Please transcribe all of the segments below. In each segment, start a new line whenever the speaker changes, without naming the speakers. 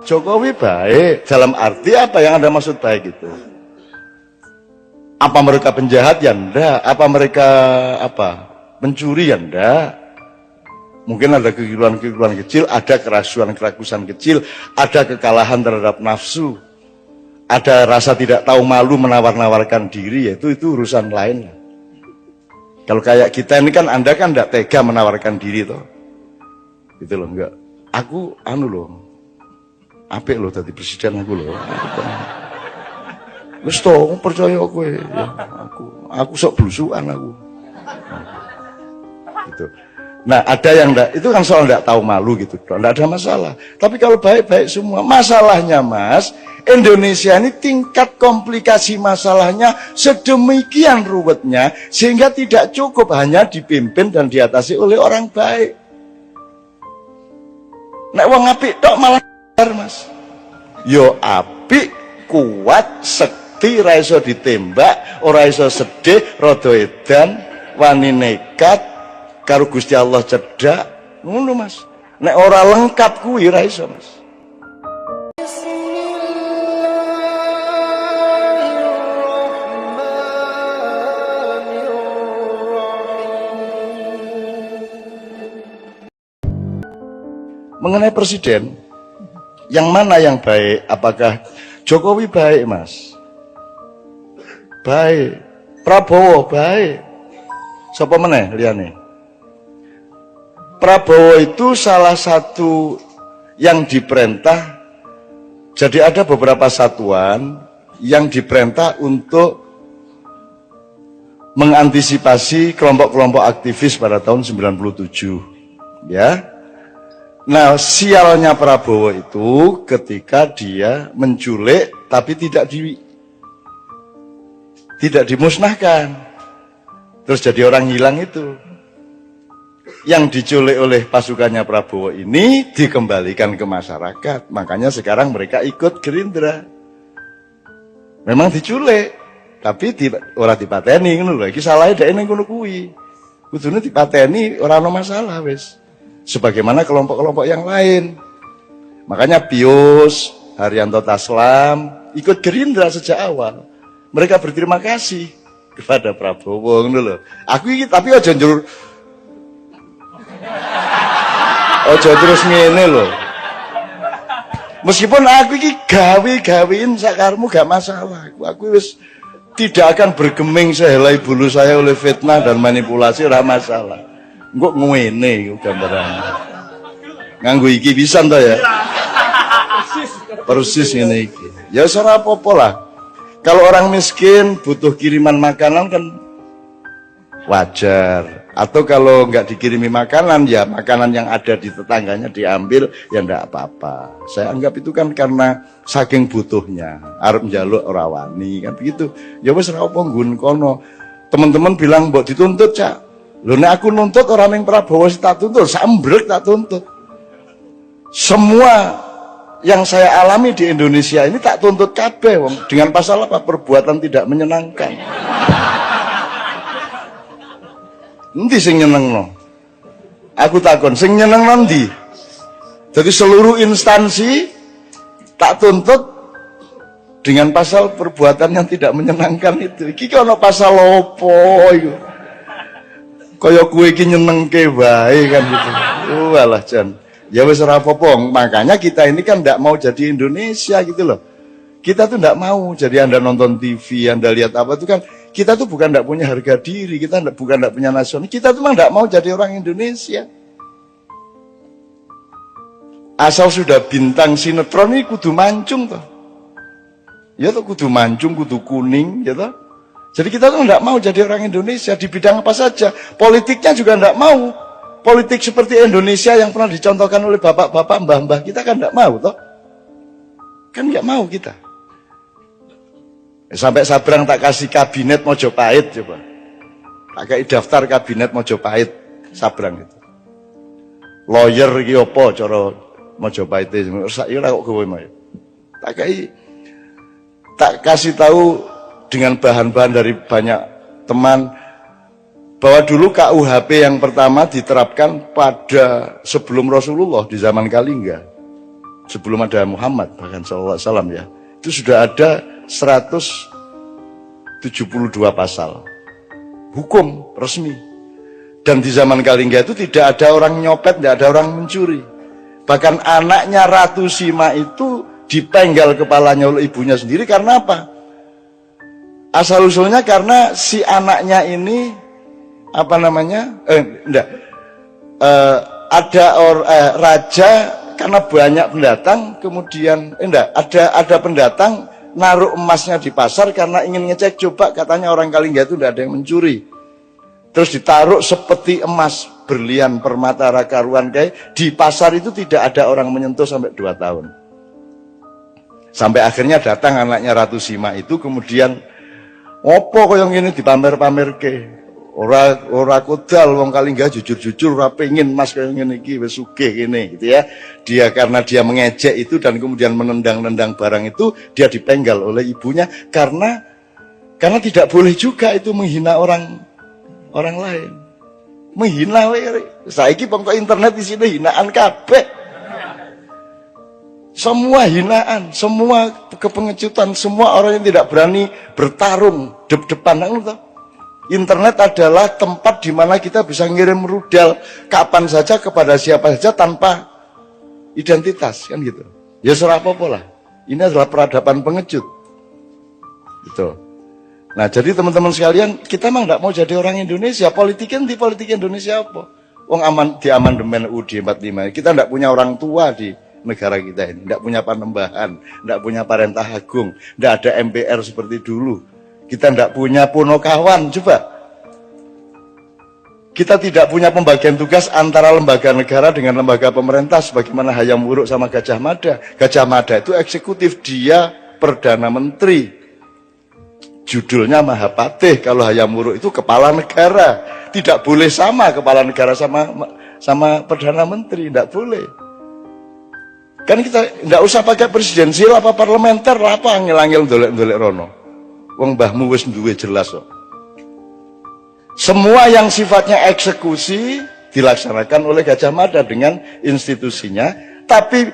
Jokowi baik dalam arti apa yang Anda maksud baik itu? Apa mereka penjahat? Ya enggak. Apa mereka mencuri? Ya enggak. Mungkin ada kekeliruan-kekeliruan kecil, ada keraguan-keraguan kecil, ada kekalahan terhadap nafsu, ada rasa tidak tahu malu menawar-nawarkan diri, itu urusan lain. Kalau kayak kita ini kan, Anda kan enggak tega menawarkan diri toh. Gitu loh, enggak. Aku apik loh tadi presiden aku loh. Wis to, percaya kowe. Ya, aku sok blusukan aku. Gitu. Nah, ada yang enggak, itu kan soal enggak tahu malu gitu. Enggak ada masalah. Tapi kalau baik-baik semua, masalahnya Mas, Indonesia ini tingkat komplikasi masalahnya sedemikian ruwetnya sehingga tidak cukup hanya dipimpin dan diatasi oleh orang baik. Nek wong apik tok malah Mas. Yo apik, kuat, sekti, ra iso ditembak, ora iso sedih, rada edan, wani nekat, karo Gusti Allah cedak, ngono Mas. Nek ora lengkap kuwi ra iso Mas. Mengenai presiden, yang mana yang baik? Apakah Jokowi baik, Mas? Baik. Prabowo baik. Sapa meneh liyane? Prabowo itu salah satu yang diperintah. Jadi ada beberapa satuan yang diperintah untuk mengantisipasi kelompok-kelompok aktivis pada tahun 97. Ya. Nah, sialnya Prabowo itu ketika dia menculik tapi tidak dimusnahkan. Terus jadi orang hilang itu. Yang diculik oleh pasukannya Prabowo ini dikembalikan ke masyarakat. Makanya sekarang mereka ikut Gerindra. Memang diculik, tapi ora dipateni ngono lho. Iki salahe dhek ning ngono kuwi. Kudune dipateni ora ono masalah wis. Sebagaimana kelompok-kelompok yang lain. Makanya Pius, Haryanto Taslam ikut Gerindra sejak awal. Mereka berterima kasih kepada Prabowo ngono lho. Aku iki tapi aja njur terus ngene lho. Meskipun aku iki gawe-gawein sakarmu gak masalah. Aku wis tidak akan bergeming sehelai bulu saya oleh fitnah dan manipulasi, ora masalah. Engko ngene iku gambaran. Nganggo iki pisan to ya. Persis ngene iki. Ya ora apa-apa lah. Kalau orang miskin butuh kiriman makanan kan wajar. Atau kalau nggak dikirimi makanan, ya makanan yang ada di tetangganya diambil, ya enggak apa-apa. Saya anggap itu kan karena saking butuhnya. Arep njaluk ora wani kan begitu. Ya wis ora apa nggon kono. Teman-teman bilang mbok dituntut, Cak. Lho nek aku nuntut orang yang Prabowo tak tuntut, sambrek tak tuntut. Semua yang saya alami di Indonesia ini tak tuntut kabeh wong. Dengan pasal apa? Perbuatan tidak menyenangkan. Endi sing nyenengno? Aku takon, sing nyenengno ndi? Jadi seluruh instansi tak tuntut dengan pasal perbuatan yang tidak menyenangkan itu. Iki ono pasal opo iku? Kaya kowe iki nyenengke wae kan gitu. Walah Jan. Ya wis ora apa-apa. Makanya kita ini kan ndak mau jadi Indonesia gitu loh. Kita tuh ndak mau jadi Anda nonton TV, Anda lihat apa itu kan kita tuh bukan ndak punya harga diri, kita bukan ndak punya nasional. Kita tuh mah ndak mau jadi orang Indonesia. Asal sudah bintang sinetron ini kudu mancung toh. Ya toh kudu mancung, kudu kuning, ya toh. Jadi kita tuh nggak mau jadi orang Indonesia di bidang apa saja. Politiknya juga nggak mau. Politik seperti Indonesia yang pernah dicontohkan oleh bapak-bapak, mbah-mbah kita kan nggak mau toh. Kan nggak mau kita. Sampai Sabrang tak kasih kabinet Mojopahit coba. Tak kasih daftar kabinet Mojopahit Sabrang itu. Lawyer iki apa cara Mojopahit iki sak ora kok kowe mau. Tak kasih tahu dengan bahan-bahan dari banyak teman bahwa dulu KUHP yang pertama diterapkan pada sebelum Rasulullah di zaman Kalingga. sebelum ada Muhammad bahkan sallallahu alaihi wasallam ya, itu sudah ada 172 pasal hukum resmi. Dan di zaman Kalingga itu tidak ada orang nyopet, tidak ada orang mencuri. Bahkan anaknya Ratu Sima itu dipenggal kepalanya oleh ibunya sendiri karena apa? Asal usulnya karena si anaknya ini apa namanya? Raja karena banyak pendatang, kemudian ada pendatang naruh emasnya di pasar karena ingin ngecek coba katanya orang Kalingga itu tidak ada yang mencuri. Terus ditaruh seperti emas, berlian, permata, rakaruan kayak di pasar itu tidak ada orang menyentuh sampai 2 tahun. Sampai akhirnya datang anaknya Ratu Sima itu, kemudian opo koyo ngene dipamer-pamerke. Ora kodal wong Kalingga jujur-jujur ora pengin emas koyo ngene iki wis sugih kene gitu ya. Dia karena dia mengejek itu dan kemudian menendang-nendang barang itu, dia dipenggal oleh ibunya karena tidak boleh juga itu menghina orang lain. Menghina saiki pokok internet di sini hinaan kabeh. Semua hinaan, semua kepengecutan, semua orang yang tidak berani bertarung depan. Internet adalah tempat di mana kita bisa ngirim rudal kapan saja kepada siapa saja tanpa identitas, kan gitu. Ya serah apa lah. Ini adalah peradaban pengecut. Gitu. Nah, jadi teman-teman sekalian, kita memang tidak mau jadi orang Indonesia. Politik Indonesia apa? Wong di amandemen UUD 45. Kita tidak punya orang tua di negara kita ini. Tidak punya panembahan, tidak punya parentah agung, tidak ada MPR seperti dulu. Kita tidak punya punokawan, coba. Kita tidak punya pembagian tugas antara lembaga negara dengan lembaga pemerintah sebagaimana Hayam Wuruk sama Gajah Mada. Gajah Mada itu eksekutif, dia Perdana Menteri. Judulnya Mahapatih. Kalau Hayam Wuruk itu kepala negara. Tidak boleh sama kepala negara sama Perdana Menteri, tidak boleh. Kan kita tidak usah pakai presidensial apa parlementer, apa angel-angel dolek-dolek rono. Wong mbahmu wis duwe jelas kok. Semua yang sifatnya eksekusi dilaksanakan oleh Gajah Mada dengan institusinya, tapi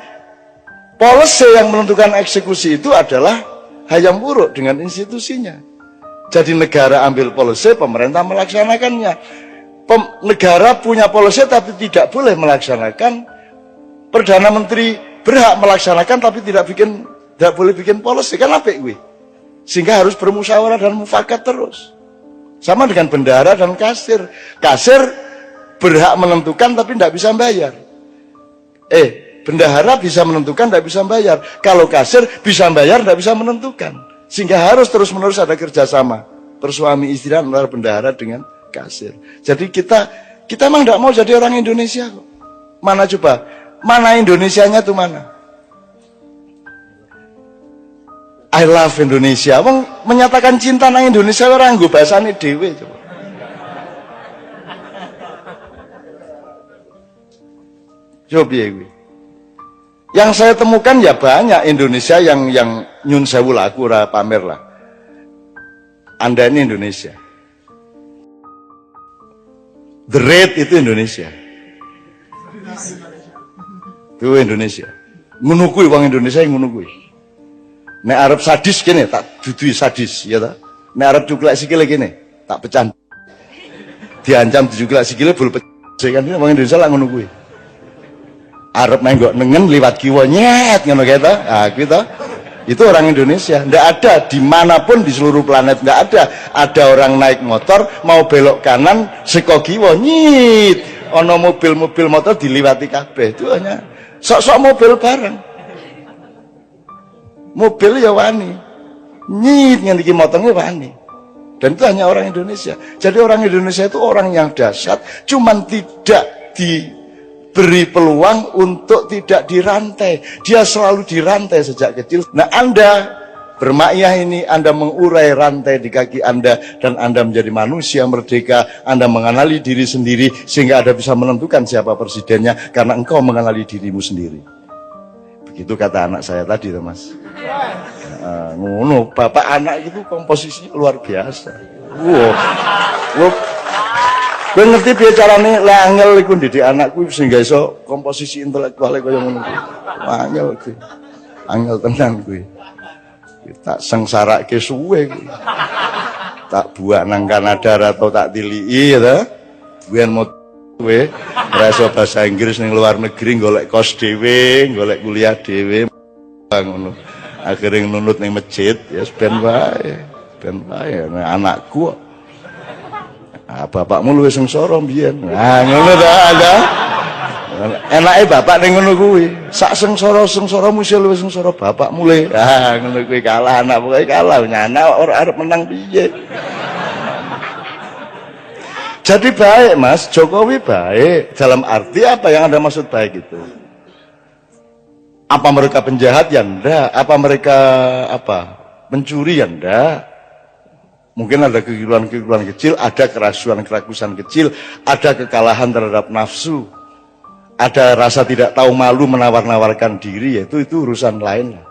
policy yang menentukan eksekusi itu adalah Hayam Wuruk dengan institusinya. Jadi negara ambil policy, pemerintah melaksanakannya. Negara punya policy tapi tidak boleh melaksanakan. Perdana Menteri berhak melaksanakan tapi tidak boleh bikin policy. Kan apa gue? Sehingga harus bermusyawarah dan mufakat terus. Sama dengan bendahara dan kasir. Kasir berhak menentukan tapi tidak bisa bayar. Bendahara bisa menentukan, tidak bisa bayar. Kalau kasir bisa bayar, tidak bisa menentukan. Sehingga harus terus-menerus ada kerjasama bersuami istri antara bendahara dengan kasir. Jadi kita memang tidak mau jadi orang Indonesia kok. Mana coba? Mana Indonesianya tuh mana? I love Indonesia. Wong menyatakan cinta nang Indonesia orang nggo bahasane dhewe coba. Coba ya gue. Yang saya temukan ya banyak Indonesia yang nyun sewu laku ora pamer lah. Anda ini Indonesia. The Red itu Indonesia. Itu Indonesia. Ngono kuwi wong Indonesia yang ngono kuwi. Nek arep sadis kene tak dudui sadis ya ta. Nek arep cuklek sikile kene tak pecah. Diancam dicuklek sikile bul pecah kan wong Indonesia lah ngono kuwi. Arep menggok nengen liwat kiwa nyet ngono kae ta. Ah kuwi ta. Itu orang Indonesia. Ndak ada dimanapun di seluruh planet, ndak ada. Ada orang naik motor mau belok kanan seko kiwa nyit. Ono mobil-mobil motor diliwati kabeh. Itu hanya sok-sok mobil bareng. Mobil ya wani. Nyit nganti ki motornya wani. Dan itu hanya orang Indonesia. Jadi orang Indonesia itu orang yang dahsyat, cuman tidak diberi peluang untuk tidak dirantai. Dia selalu dirantai sejak kecil. Nah, Anda bermakyah ini, Anda mengurai rantai di kaki Anda, dan Anda menjadi manusia merdeka. Anda mengenali diri sendiri sehingga Anda bisa menentukan siapa presidennya karena engkau mengenali dirimu sendiri. Begitu kata anak saya tadi, Mas. Ngono, bapak anak itu komposisinya luar biasa. Wow. Kowe ngerti piye carane lek angel iku ndidik anakku sehingga iso komposisi intelektual kaya ngono. Angel kuwi. Angel tenan kuwi. Tak sengsarake suwe kuwi. Tak buak nang Kanada atau tak tiliki ya ta. Biyen mau kowe ora iso bahasa Inggris ning luar negeri golek kos dhewe, golek kuliah dhewe ngono. Akhire nunut ning masjid ya ben wae. Ben wae anakku. Ah, bapakmu luwih sengsara mbiyen. Nah, ngono ta ada. Enake bapak ning ngono kuwi. Sak sengsara-sengsaramu isih luwih sengsara bapakmu le. Ah, ngono kuwi kalah anak pokoke kalah. Nyana ora arep menang piye. Jadi baik Mas, Jokowi baik. Dalam arti apa yang Anda maksud baik itu? Apa mereka penjahat? Ya enggak. Apa mereka mencuri? Ya enggak. Mungkin ada kekeliruan-kekeliruan kecil, ada kerasuan-kerakusan kecil, ada kekalahan terhadap nafsu, ada rasa tidak tahu malu menawar-nawarkan diri, yaitu itu urusan lain lah.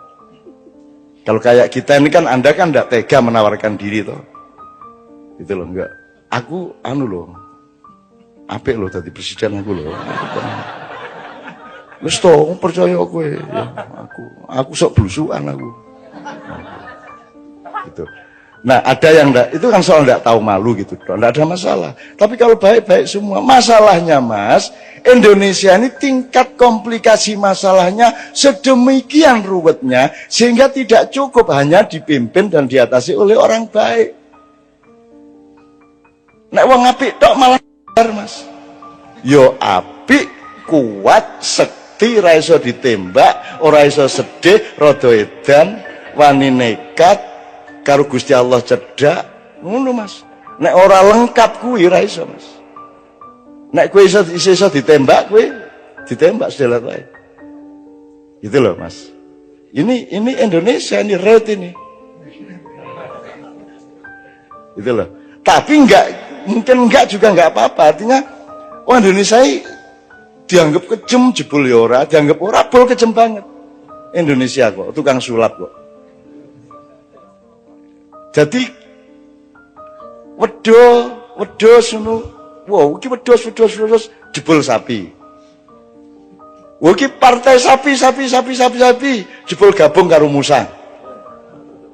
Kalau kayak kita ini kan Anda kan tidak tega menawarkan diri toh. Itu loh, enggak. Aku loh. Apik loh tadi presiden aku loh. Wis to, percaya kowe ya. Aku sok blusukan aku. Gitu. Nah, ada yang enggak, itu kan soal enggak tahu malu gitu, enggak ada masalah. Tapi kalau baik-baik semua, masalahnya Mas, Indonesia ini tingkat komplikasi masalahnya sedemikian ruwetnya, sehingga tidak cukup hanya dipimpin dan diatasi oleh orang baik. Nek wong apik tok malah Mas. Yo apik, kuat, sekti, ora iso ditembak, ora iso sedih, rada edan, wani nekat, karo Gusti Allah cedak, ngono Mas. Nek ora lengkap kuwi ora iso Mas. Nek kowe iso ditembak, kowe ditembak sedelat wae. Gitu loh Mas. Ini Indonesia, ini red ini. Gitu loh. Tapi mungkin juga enggak apa-apa. Artinya orang Indonesia dianggap kejem jebul ya ora, dianggap ora bol kejem banget. Indonesia kok, tukang sulap kok. Jadi wedhus ngono. Wow, iki wedhus jebol sapi. Wah, iki partai sapi jebol gabung karo musang.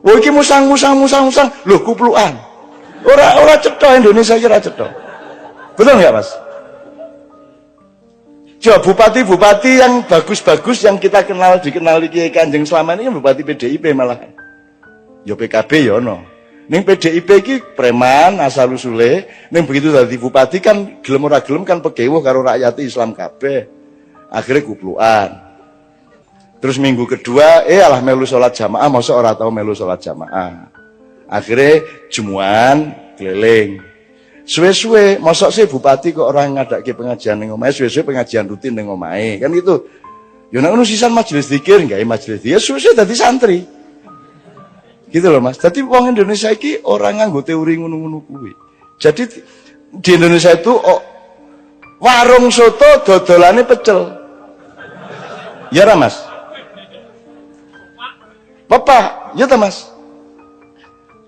Wah, iki musang. Lho kuplukan. Ora cetha Indonesia iki ora cetha. Betul enggak, Mas? Coba bupati-bupati yang bagus-bagus yang kita dikenali Kiai Kanjeng selama ini kan bupati PDIP malahan. Ya PKB ya ono. Ning PDIP iki preman asal-usule, ning begitu dadi bupati kan gelem ora gelem kan pegewuh karo rakyat Islam kabeh. Akhirnya kuplukan. Terus minggu kedua alah melu salat jamaah, masa ora tau melu salat jamaah. Akhirnya jemuan keliling. Suwe-suwe mosok sih bupati kok orang ngadake pengajian ning omahe, suwe-suwe pengajian rutin ning omahe. Kan gitu. Ya nek ngono sisan majelis zikir, gawe majelis zikir, suwe-suwe dadi santri. Gitu loh Mas. Jadi wong Indonesia iki orang nganggo teori ngono-ngono kuwi. Jadi di Indonesia itu warung soto dodolane pecel. Ya ra Mas? Bapak, ya ta Mas?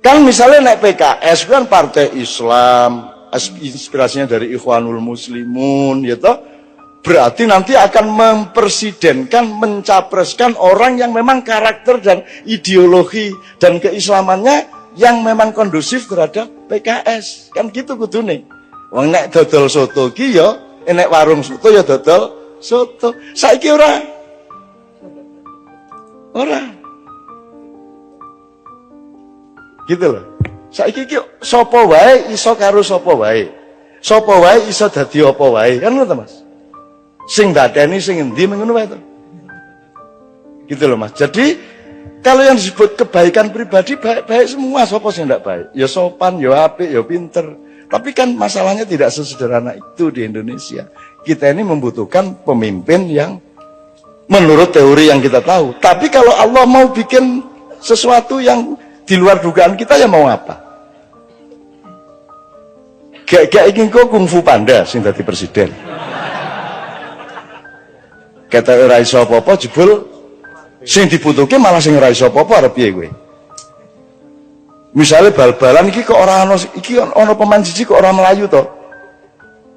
Kan misalnya naik PKS kan partai Islam, inspirasinya dari Ikhwanul Muslimun, ya toh? Berarti nanti akan mempresidenkan, mencapreskan orang yang memang karakter dan ideologi dan keislamannya yang memang kondusif terhadap PKS. Kan gitu kudune. Wong nek dodol soto ki ya, nek warung soto ya dodol soto. Saiki ora. Gitu loh. Saiki ki sapa wae iso karo sapa wae. Sapa wae iso dadi apa wae. Kan ngono to Mas? Sing dadeni sing endi ngono wae to. Gitu loh Mas. Jadi kalau yang disebut kebaikan pribadi baik-baik semua, sapa sing ndak baik? Ya sopan, ya apik, ya pinter. Tapi kan masalahnya tidak sesederhana itu di Indonesia. Kita ini membutuhkan pemimpin yang menurut teori yang kita tahu. Tapi kalau Allah mau bikin sesuatu yang di luar dugaan kita, ya mau apa? Gak ingin kok kungfu panda sing dadi presiden. Kata ora iso apa-apa jebul sing dibutuhke malah sing ora iso apa-apa arep piye kowe? Misale bal-balan iki kok ora ana, iki ana pemain siji kok ora melayu to.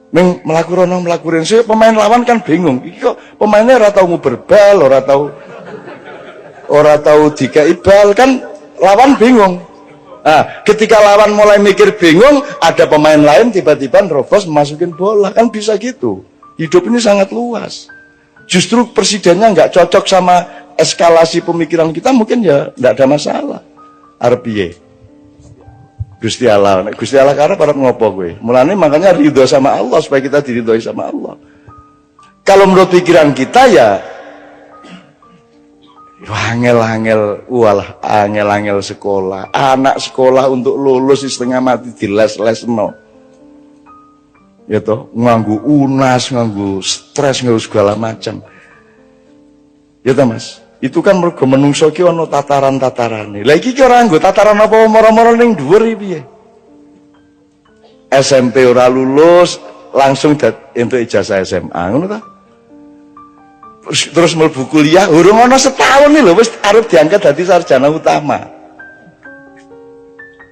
Ming melaku rono melaku rene. Pemain lawan kan bingung. Iki kok pemainnya ora tau nguber bal, ora tau dikai bal, kan lawan bingung. Nah, ketika lawan mulai mikir bingung, ada pemain lain tiba-tiba nerobos masukin bola, kan bisa gitu. Hidup ini sangat luas. Justru presidennya nggak cocok sama eskalasi pemikiran kita, mungkin ya nggak ada masalah. Arep piye? Gusti Allah karena para ngopo gue. Mulane makanya ridho sama Allah supaya kita diridhoi sama Allah. Kalau menurut pikiran kita ya angel sekolah. Anak sekolah untuk lulus setengah mati di les-lesno. Ya toh, nganggu unas, nganggu stres, nganggu segala macam. Ya toh Mas. Itu kan mergo menungso ki ana tataran-tatarane. Lah iki ki ora nggo tataran apa moro-moro ning dhuwur iki piye? SMP ora lulus, langsung entuk ijazah SMA, ngono ta? Terus mlebu kuliah, urung ana setahun iki lho wis arep diangkat dadi sarjana utama.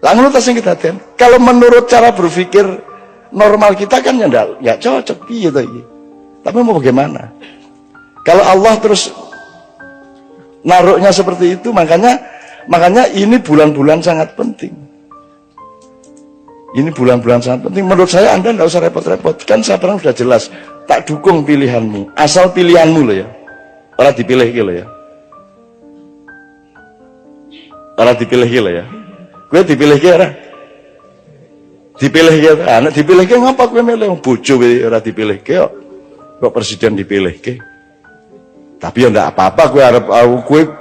Lah ngono ta sing kedaden. Kalau menurut cara berpikir normal kita kan ya enggak cocok piye to iki. Tapi mau bagaimana? Kalau Allah terus naruhnya seperti itu, makanya ini bulan-bulan sangat penting. Ini bulan-bulan sangat penting. Menurut saya Anda tidak usah repot-repot. Kan sekarang sudah jelas. Tak dukung pilihanmu. Asal pilihanmu loh ya. Orang dipilih gitu ya. Orang dipilih gitu ya. Gue dipilih gitu ya. Dipilih gitu. Anak dipilih gitu ngapa gue milih? Bojo orang dipilih gitu. Kok presiden dipilih gitu. Tapi ya enggak apa-apa, gue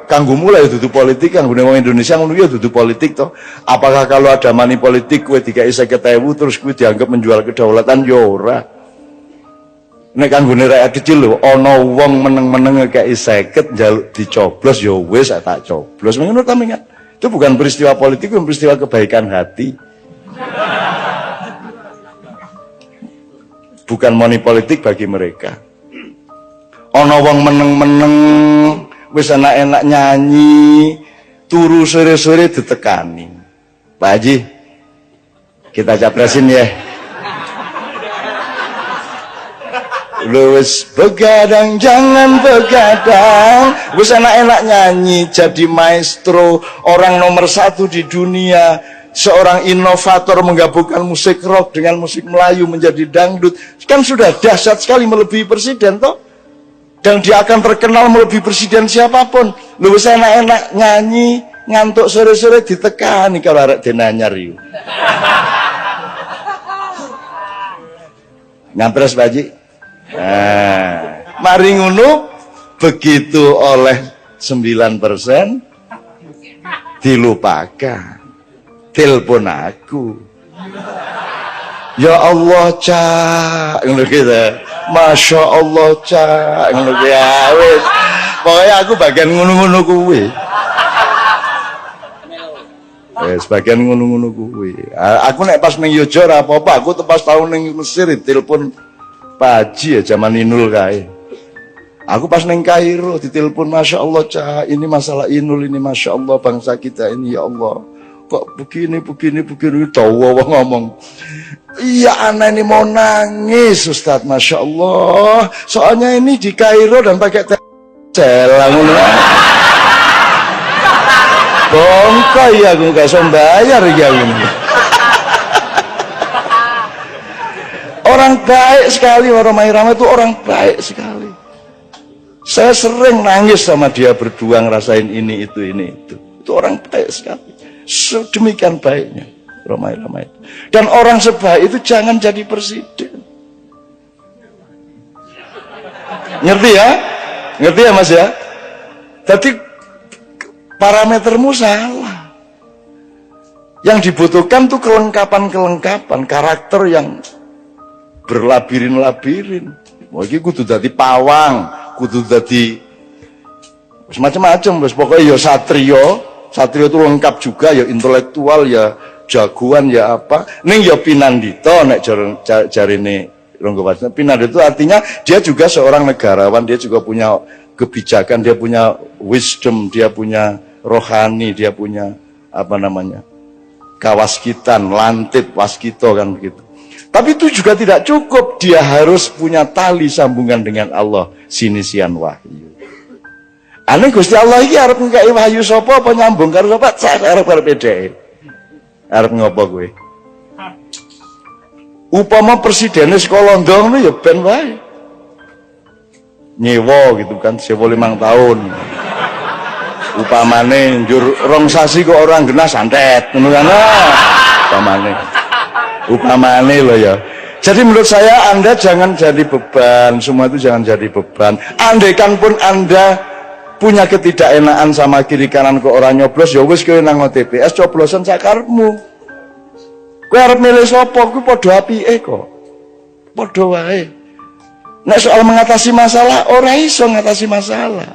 kanggo mulai dudu politik, kanggo wong Indonesia ngono ya dudu politik toh. Apakah kalau ada money politik gue dikai 50.000 terus gue dianggap menjual kedaulatan ya ora. Nek kanggone rakyat kecil lho, ana wong meneng-meneng ngekeki 50 njaluk dicoblos ya wis tak coblos. Ngono ta mingat. Itu bukan peristiwa politik, itu peristiwa kebaikan hati. Bukan money politik bagi mereka. Ana wong meneng-meneng wis enak-enak nyanyi, turu sore-sore ditekani. Pak Haji, kita capresin ya. Lu wis begadang jangan begadang, wis enak-enak nyanyi jadi maestro, orang nomor 1 di dunia, seorang inovator menggabungkan musik rock dengan musik Melayu menjadi dangdut, kan sudah dahsyat sekali melebihi presiden toh. Dan dia akan terkenal melebihi presiden siapapun. Lu wis enak-enak nyanyi, ngantuk sore-sore ditekani kalau arek denanyar iku. Ngampres Pak Haji. Mari ngono begitu oleh 9% dilupakan. Telepon aku. Ya Allah Cak, ngono gitu. Masya Allah Cak, ngono ya wis. Pokoknya aku bagian ngono-ngono kuwi. Sebagian ngono-ngono kuwi. Aku nek pas ning Yojo ora apa-apa, aku pas tahun ning Mesir telepon Pak Haji ya zaman Inul kae. Aku pas ning Kairo ditelepon, Masya Allah Cak, ini masalah Inul ini, Masya Allah bangsa kita ini ya Allah. Kok begini tawa wong ngomong. Iya anak ini mau nangis Ustaz, Masya Allah. Soalnya ini di Kairo dan pakai telang. Bongkok ya aku gak bisa bayar ya ini. Orang baik sekali, orang Mairama itu orang baik sekali. Saya sering nangis sama dia berdua ngerasain ini itu. Itu orang baik sekali. Sedemikian baiknya Roma itu. Dan orang sebaik itu jangan jadi presiden. Ngerti ya Mas ya? Jadi parametermu salah. Yang dibutuhkan tuh kelengkapan karakter yang berlabirin-labirin. Wah iki kudu dadi pawang, kudu dadi macam-macam wis pokoknya ya Satrio itu lengkap juga, ya intelektual, ya jagoan, ya apa. Ning ya Pinandito nek jarine Ronggo Warsito. Pinandito artinya dia juga seorang negarawan, dia juga punya kebijakan, dia punya wisdom, dia punya rohani, dia punya apa namanya? Kawaskitan, lantip, waskito kan begitu. Tapi itu juga tidak cukup, dia harus punya tali sambungan dengan Allah, sinisian wahyu. Aneh Gusti Allah iki arep ngkai wahyu sapa apa nyambung karo sapa? Arep dhek. Arep ngopo kowe? Upama presidennya sekolah ndong ya ben wae. Nyewa gitu kan, sewa 5 tahun. Upamane njur rong sasi kok orang genah santet, ngono kan. Upamane loh ya. Jadi menurut saya Anda jangan jadi beban, semua itu jangan jadi beban. Andaikan pun Anda punya ketidakenaan sama kiri kanan ke orang nyoblos, ya wis kowe nang TPS coblosan sakarepmu. Kowe arep milih sapa kuwi padha apike kok. Padha wae. Nek soal mengatasi masalah, ora iso ngatasi masalah.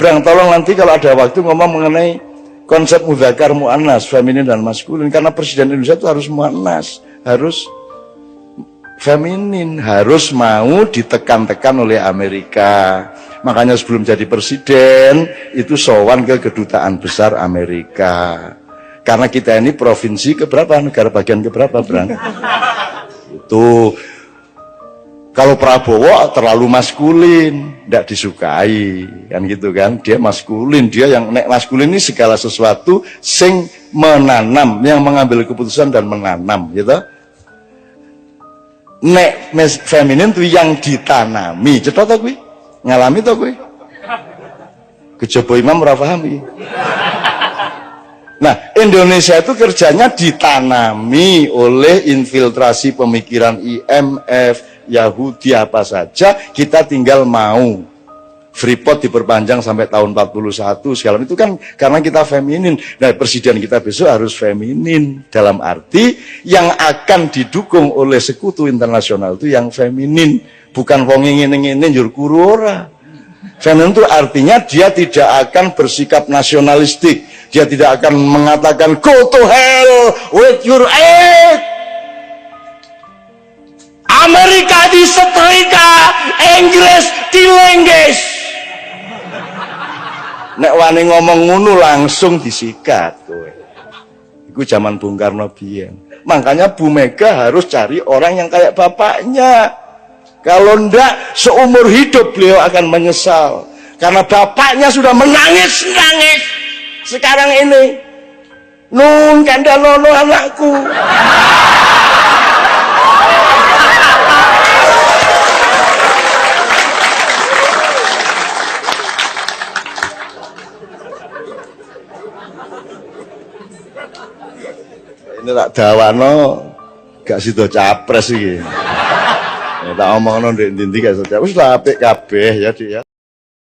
Brang, tolong nanti kalau ada waktu ngomong mengenai konsep mudzakkar muannas, feminin dan maskulin, karena presiden Indonesia itu harus muannas, harus feminin, harus mau ditekan-tekan oleh Amerika. Makanya sebelum jadi presiden itu sowan ke kedutaan besar Amerika. Karena kita ini provinsi keberapa, negara bagian keberapa, Brang? Itu kalau Prabowo terlalu maskulin, tidak disukai, kan gitu kan? Dia maskulin, dia yang nek maskulin ini segala sesuatu sing menanam, yang mengambil keputusan dan menanam, gitu. Nek feminin itu yang ditanami, cetok to kuwi? Ngalami to kuwi? Kejaba imam ora paham iki. Nah, Indonesia itu kerjanya ditanami oleh infiltrasi pemikiran IMF, Yahudi apa saja, kita tinggal mau. Freeport diperpanjang sampai tahun 41 segala itu kan karena kita feminin. Nah, presiden kita besok harus feminin, dalam arti yang akan didukung oleh sekutu internasional itu yang feminin, bukan wong ngene-ngene njur kuru ora. Feminin itu artinya dia tidak akan bersikap nasionalistik, dia tidak akan mengatakan go to hell with your aid. Amerika disetrika, Inggris dilengges. Nek wani ngomong ngono langsung disikat kowe. Iku zaman Bung Karno biyen. Makanya Bu Mega harus cari orang yang kayak bapaknya. Kalau ndak seumur hidup beliau akan menyesal. Karena bapaknya sudah menangis-nangis. Sekarang ini nun kandalono anakku. Ini tak dawano gak sido capres iki. Tak omongno ndek ndi gak sido capres, wis apik kabeh ya Dik ya.